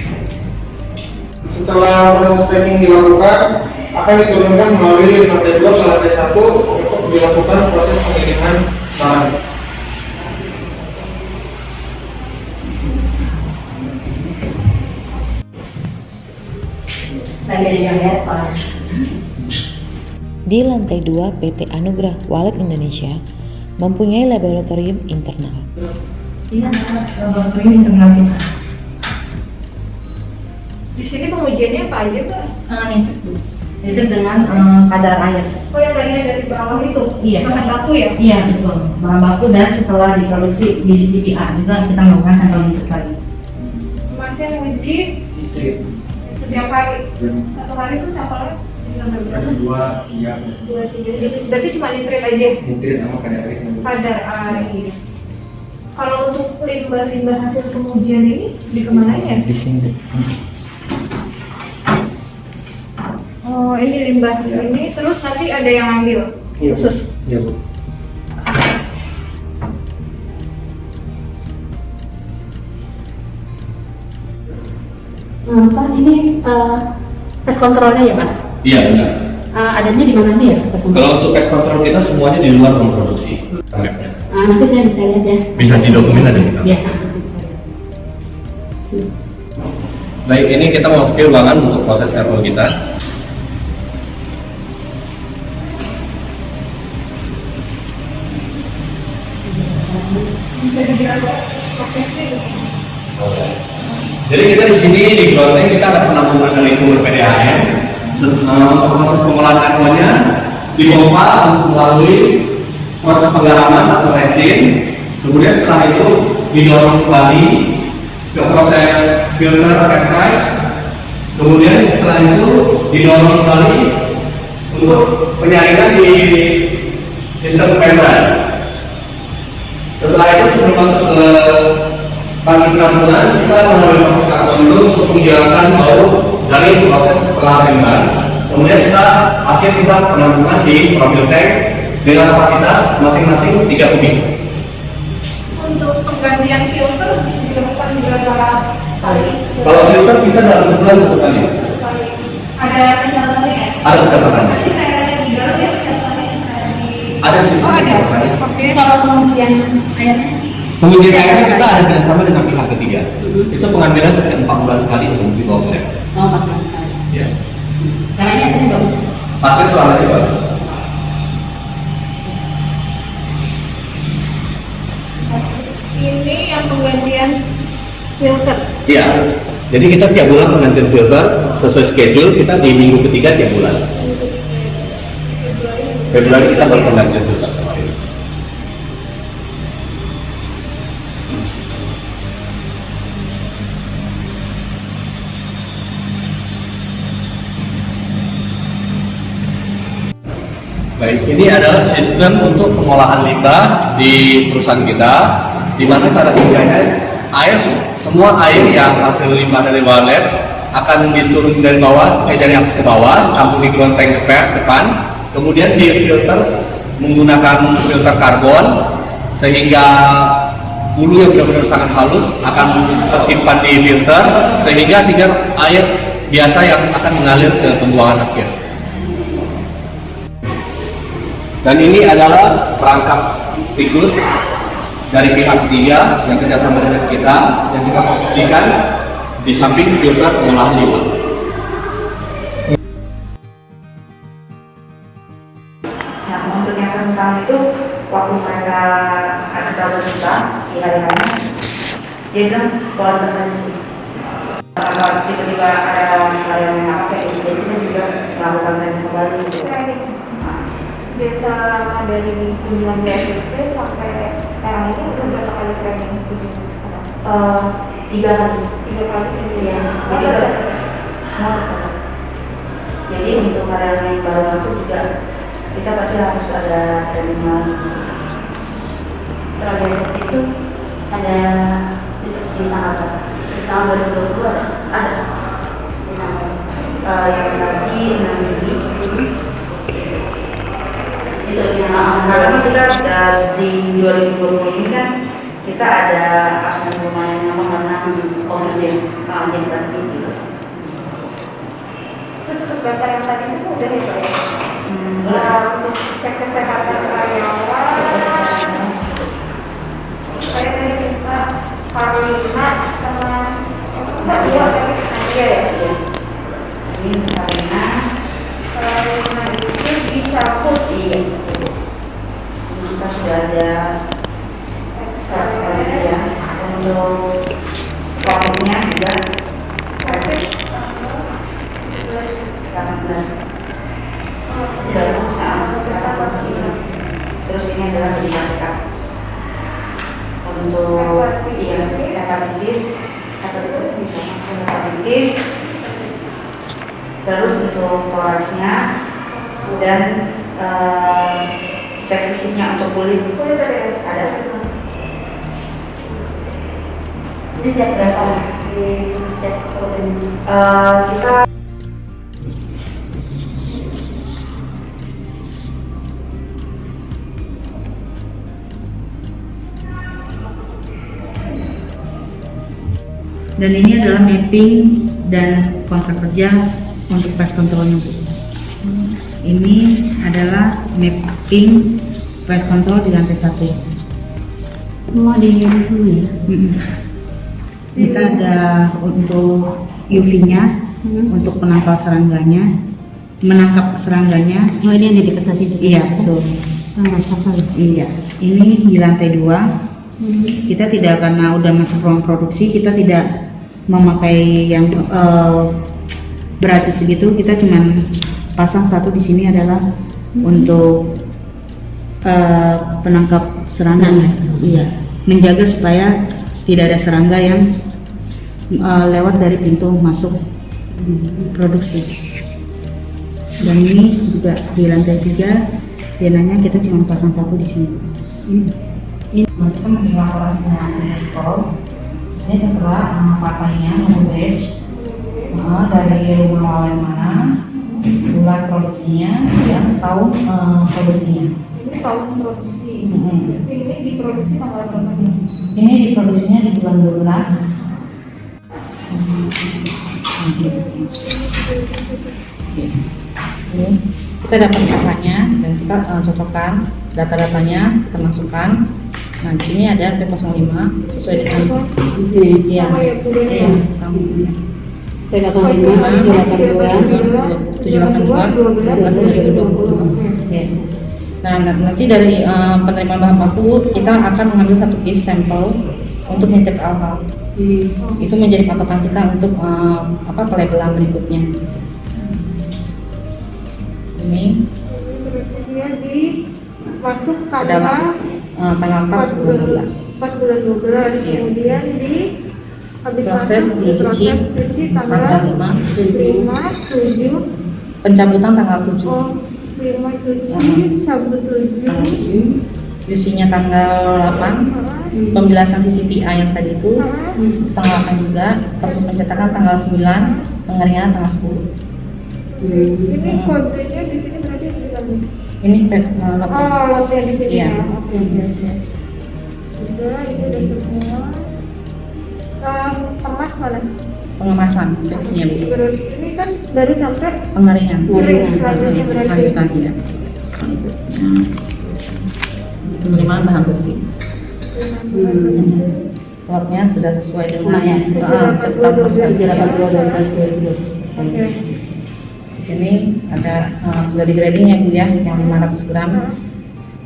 S11: Setelah proses packing dilakukan, akan diturunkan melalui lantai 2 ke lantai 1 untuk dilakukan proses pengiriman bahan.
S1: Di lantai 2, PT Anugrah Wallet Indonesia mempunyai laboratorium internal.
S6: Ini adalah laboratorium internal kita.
S4: Di sini pengujiannya apa aja, Mbak?
S6: Itu dengan kadar air.
S4: Oh, yang tadinya dari bawah itu?
S6: Iya.
S4: Bahan baku ya?
S6: Iya, betul. Bahan baku dan setelah diproduksi di CCPA juga kita melakukan sampel nitrit lagi.
S4: Masnya nguji setiap hari? Satu hari itu sampelnya?
S10: Dua, iya.
S4: 2, 3. Berarti cuma nitrit aja?
S10: Nitrit sama kadar air.
S4: Kadar air. Kalau untuk limbah-limbah hasil pengujian ini dikemanain ya?
S10: Di sini.
S4: Oh, ini limbah ini, terus nanti ada yang ambil khusus?
S10: Iya, Bu.
S3: Pak, ini tes kontrolnya ya Pak?
S8: Iya benar.
S3: Adanya di mana aja ya tes kontrol?
S8: Kalau untuk pest control kita semuanya di luar ruang produksi.
S3: Nanti saya bisa lihat ya.
S8: Bisa di dokumen ada kita.
S3: Iya.
S8: Baik, ini kita memasuki ruangan untuk proses RO kita. Jadi kita di sini di grounding kita ada penampungan dari sumber PDAM Untuk proses pengolahan karbonya dipompa melalui proses penggaraman atau resin. Kemudian setelah itu didorong kembali ke proses filter compress. Kemudian setelah itu didorong kembali untuk penyaringan di sistem membran. Setelah itu sebelum masuk ke tangki penampungan, kita melalui proses karbon itu untuk menghilangkan bau dari proses setelah membran. Kemudian kita penampungan di profil tank dengan kapasitas masing-masing 3 kubik.
S4: Untuk penggantian filter dilakukan berapa kali?
S8: Kalau filter kita dalam sebulan 1 kali.
S4: Ada pencatatannya ya?
S8: Ada pencatatannya.
S4: Nanti saya lihat di dalam ya pencatatannya.
S8: Ada sih.
S4: Oh ada. Oke. Kalau pengujian airnya?
S8: Pengujian airnya kita ada kerjasama dengan pihak ketiga. Itu pengambilan setiap 4 bulan sekali untuk di bawah lab.
S3: Oh, 4 bulan sekali.
S8: Ya.
S3: Caranya sih bagus.
S8: Pasnya selamanya bagus.
S4: Ini yang penggantian filter.
S8: Iya. Jadi kita tiap bulan penggantian filter sesuai schedule, kita di minggu ketiga tiap bulan. Februari kita baru penggantian filter kemarin. Baik, ini adalah sistem untuk pengolahan limbah di perusahaan kita, di mana cara kerjanya semua air yang hasil limbah dari walet akan diturun dari bawah, dari atas ke bawah, tampung di ground tank depan, kemudian difilter menggunakan filter karbon sehingga bulu yang benar-benar sangat halus akan tersimpan di filter sehingga tinggal air biasa yang akan mengalir ke pembuangan akhir. Dan ini adalah perangkap tikus dari pihak ketiga yang kerjasama dengan kita, yang kita posisikan di samping filter pengolahan limbah.
S5: Nah, untuk yang tentang itu, waktu mereka kasih tahu ke kita di hari-hari, dia bilang kualitas aja sih. Kalau tiba-tiba ada karyawan yang pakai, kita juga melakukan training kembali gitu.
S4: Biasa lama dari bulan Desember sampai sekarang ini udah berapa kali training di sini?
S5: 3 kali.
S4: 3 kali?
S5: Iya. Jadi untuk karyawan yang baru masuk juga kita pasti harus ada training lagi.
S3: Kalau biasa itu ada di tanggal berapa? Di tahun 2020 ada? Di tanggal
S5: yang tadi 6 Juli.
S3: itu yang
S5: Karena kita di 2020 ini kan kita ada absen lumayan lama karena COVID yang jadi pandemi gitu.
S4: Terus untuk daftar yang tadi itu udah ya Pak ya? Untuk cek kesehatan karyawan, saya tadi minta Karolina sama tadi ya? Iya ya?
S5: Ini karena
S4: Karolina itu dicabut.
S5: iya. Kita sudah ada sekali ya untuk COVID-nya juga 18. Terus ini adalah medikamen untuk hepatitis, terus untuk toraksnya dan cek fisiknya untuk kulit ada.
S3: Ini tiap berapa di cek protein?
S5: Kita
S6: Dan ini adalah mapping dan kontrak kerja untuk pest controlnya, Bu. Ini adalah mapping pest control di lantai 1.
S3: Semua di dulu ya?
S6: Kita ada untuk UV-nya, untuk menangkap serangganya.
S3: Oh, ini yang di dekat tadi?
S6: Iya, betul. Iya, ini di lantai 2. Kita tidak, karena udah masuk ruang produksi, kita tidak memakai yang
S5: beratus segitu, kita cuman pasang satu di sini adalah untuk penangkap serangga. Iya, menjaga supaya tidak ada serangga yang lewat dari pintu masuk produksi. Dan ini juga di lantai 3 denanya kita cuma pasang satu di sini. Ini kita mengelaborasikan hasil call. Ini tertera partainya, nomor batch, dari rumah walet mana, bulan produksinya, dan tahun produksinya.
S4: Ini tahun produksi. Ini diproduksi tanggal berapa nih?
S5: Ini diproduksinya di bulan 12. Ini kita dapat kakaknya dan kita cocokkan data-datanya, kita masukkan. Nah, di sini ada P05 sesuai dengan iya, sama.
S3: P05 782
S5: 12/2020. Nah, nanti dari penerimaan bahan baku kita akan mengambil satu piece sampel untuk nitrit alkal. Itu menjadi patokan kita untuk pelabelan berikutnya. Ini
S4: Dia dimasuk
S5: ke dalam tanggal 4 bulan 12.
S4: 4 bulan 12.
S5: Iya.
S4: Kemudian habis
S5: Proses
S4: masuk,
S5: dicuci
S4: cuci
S5: tanggal
S4: tanggal
S5: 5,
S4: 7.
S5: pencabutan tanggal 7.
S4: 5 cuci, cabut 7.
S5: QC-nya tanggal 8, pembilasan CCPA yang tadi itu tanggal 8 juga, proses pencetakan tanggal 9, pengeringan tanggal 10.
S4: Ini kodenya di sini berarti
S5: Ini
S4: lotnya di sini
S5: iya.
S4: ya. Oke. Udah, ini udah semua. Kemas mana?
S5: Pengemasan packingnya Bu.
S4: Ini kan baru sampai
S5: Pengeringan.
S4: selanjutnya berarti.
S5: Selanjutnya. Penerimaan bahan bersih. Lotnya sudah sesuai dengan catatan proses.
S4: Oke.
S5: Di sini ada sudah di grading ya Bu ya, yang 500 gram.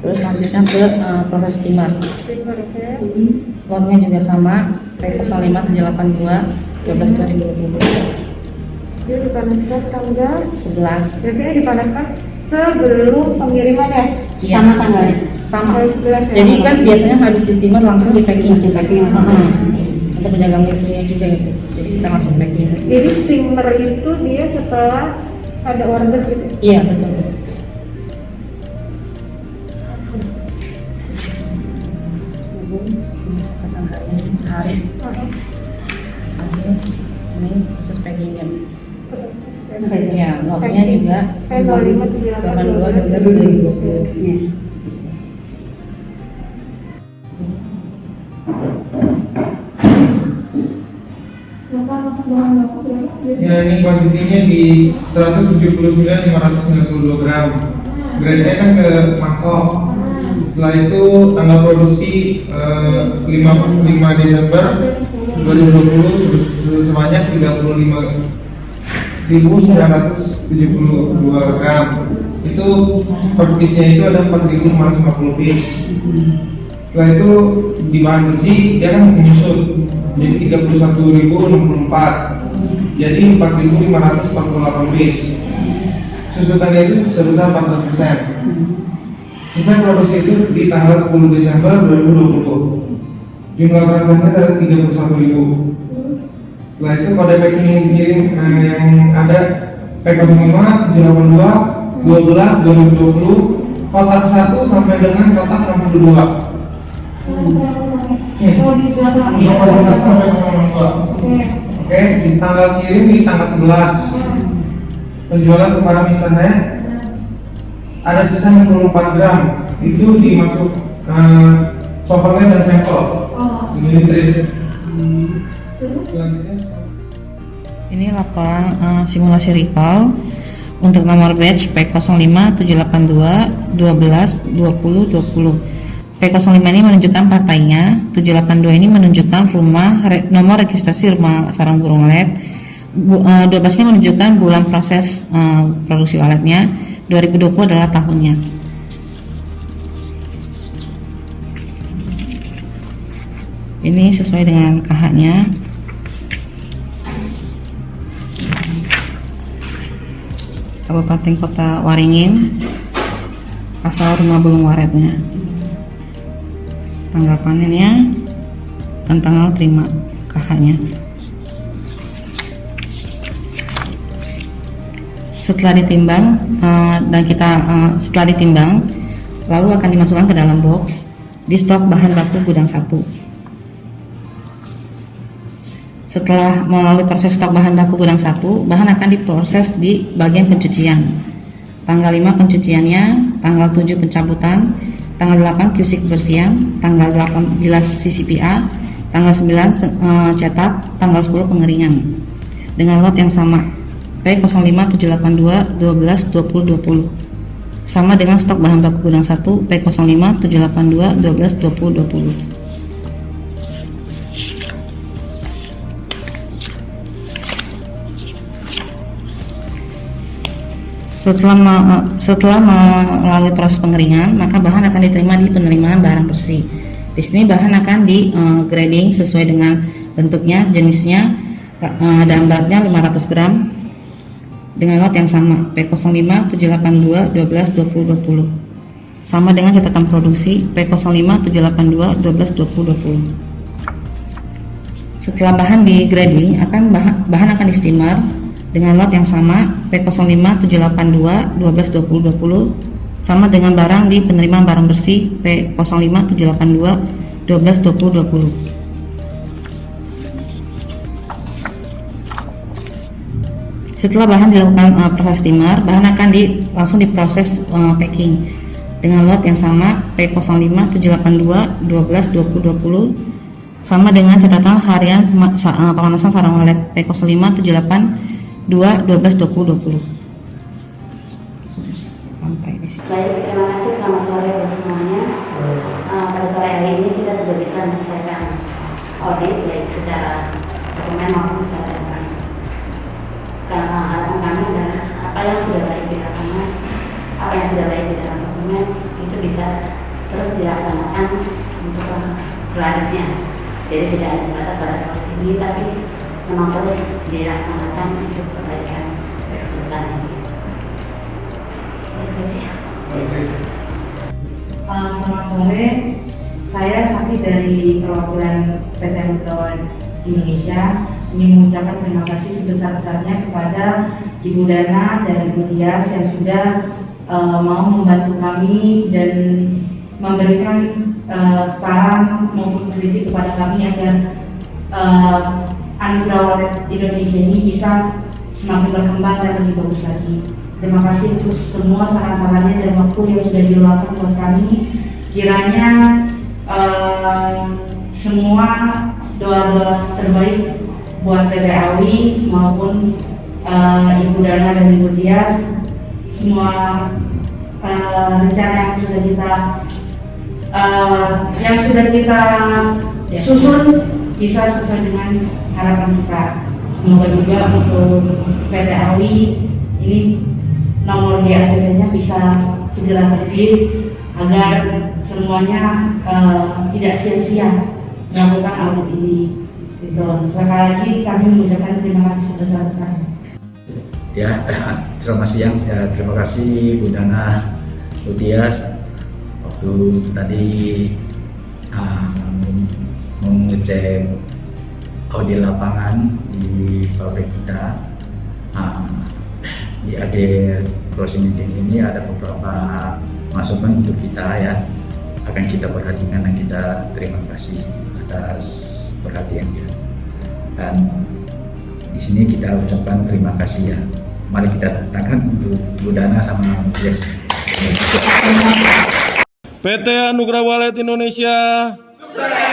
S5: Terus lanjutnya ke proses steamer. Lotnya juga sama, P05 782 12/2020.
S4: Dia dipanaskan tanggal
S5: 11.
S4: Berarti ini dipanaskan sebelum pengiriman ya?
S5: Iya.
S3: Sama tanggalnya.
S5: Sama.
S4: Tanggal 11 ya?
S5: Jadi kan biasanya habis di steamer langsung di packing. Untuk menjaga mutunya juga itu. Jadi kita langsung packing.
S4: Jadi steamer itu dia setelah ada order gitu?
S5: Iya betul. Hari. Ini proses packingnya. Ya, lotnya juga
S4: P05
S5: 82 12/2020.
S11: Ya, ini kuantitinya di 179.592 gram. Grade-nya kan ke mangkok. Setelah itu tanggal produksi 5 Desember 2020 sebanyak 35.972 gram. Itu per piece-nya itu ada 4.550 piece. Setelah itu di bahan bersih dia kan menyusut jadi 31.064, jadi 4.548 piece. Susutannya itu sebesar 14%. Selesai produksi itu di tanggal 10 Desember 2020. Jumlah barangnya adalah 31.000. Setelah itu kode packing yang dikirim yang ada P05 782 12/2020 kotak 1 sampai dengan kotak 62. Oke, di tanggal kirim di tanggal 11. Penjualan kepada Mister saya ada sisa 64 gram. Itu dimasuk souvenir dan sampel. Ini trade. Selanjutnya
S5: Ini laporan simulasi recall untuk nomor batch P05 782 12 20 20. P05 ini menunjukkan partainya, 782 ini menunjukkan nomor registrasi rumah sarang burung walet, 12 ini menunjukkan bulan proses produksi waletnya, 2020 adalah tahunnya. Ini sesuai dengan KH-nya.
S6: Kabupaten Kota Waringin, asal rumah Bulung Waretnya. Tanggal panennya dan tanggal terima KH-nya. Setelah ditimbang setelah ditimbang, lalu akan dimasukkan ke dalam box di stok bahan baku gudang 1. Setelah melalui proses stok bahan baku gudang 1, bahan akan diproses di bagian pencucian. Tanggal 5 pencuciannya, tanggal 7 pencabutan, tanggal 8 QC kebersihan, tanggal 18 CCPA, tanggal 9 cetak, tanggal 10 pengeringan. Dengan lot yang sama, P05782 12 20 20. Sama dengan stok bahan baku gudang 1 P05782 12 20 20. Setelah melalui proses pengeringan, maka bahan akan diterima di penerimaan barang bersih. Di sini bahan akan di grading sesuai dengan bentuknya, jenisnya, dan beratnya 500 gram dengan lot yang sama P05782 12 20 20. Sama dengan catatan produksi P05782 12 20 20. Setelah bahan di grading, bahan akan di steamer dengan lot yang sama P05782 12 20 20, sama dengan barang di penerimaan barang bersih P05782 12 20 20. Setelah bahan dilakukan proses steamer, bahan akan langsung diproses packing dengan lot yang sama P05782 12 20 20, sama dengan catatan harian pemanasan sarang walet P05782 12 20 20. Sampai di sini.
S3: Baik, terima kasih. Selamat sore buat semuanya. Pada sore hari ini kita sudah bisa menyelesaikan audit baik secara dokumen maupun secara laporan. Harapan kami adalah apa yang sudah baik di lapangan, apa yang sudah baik di dalam dokumen itu bisa terus dilaksanakan untuk selanjutnya. Jadi tidak hanya sebatas pada audit ini, tapi memang terus dilaksanakan untuk perbaikan perusahaan ini. Itu sih.
S5: Selamat sore, saya Sakti dari perwakilan PT Nugrawa Indonesia ingin mengucapkan terima kasih sebesar-besarnya kepada Ibu Dana dan Ibu Tias yang sudah mau membantu kami dan memberikan saran maupun kritik kepada kami agar Anugerah Walet Indonesia ini bisa semakin berkembang dan lebih bagus lagi. Terima kasih untuk semua saran-sarannya dan waktu yang sudah diluangkan buat kami. Kiranya semua doa-doa terbaik buat PT AWI maupun Ibu Dana dan Ibu Tias, semua rencana yang sudah kita susun bisa sesuai dengan harapan kita. Semoga juga untuk PT AWI ini nomor DACC-nya bisa segera terbit agar semuanya tidak sia-sia melakukan audit ini. Gitu. Sekali lagi kami mengucapkan terima kasih sebesar-besarnya.
S2: Ya, selamat siang. Ya, terima kasih Bu Dana, Bu Tias, waktu tadi mengecek audit lapangan di pabrik kita. Di akhir closing meeting ini ada beberapa masukan untuk kita ya, akan kita perhatikan dan kita terima kasih atas perhatiannya. Dan di sini kita ucapkan terima kasih ya. Mari kita tepuk tangan untuk Bu Dana sama Bu Tias.
S12: PT Anugerah Walet Indonesia. Sukses!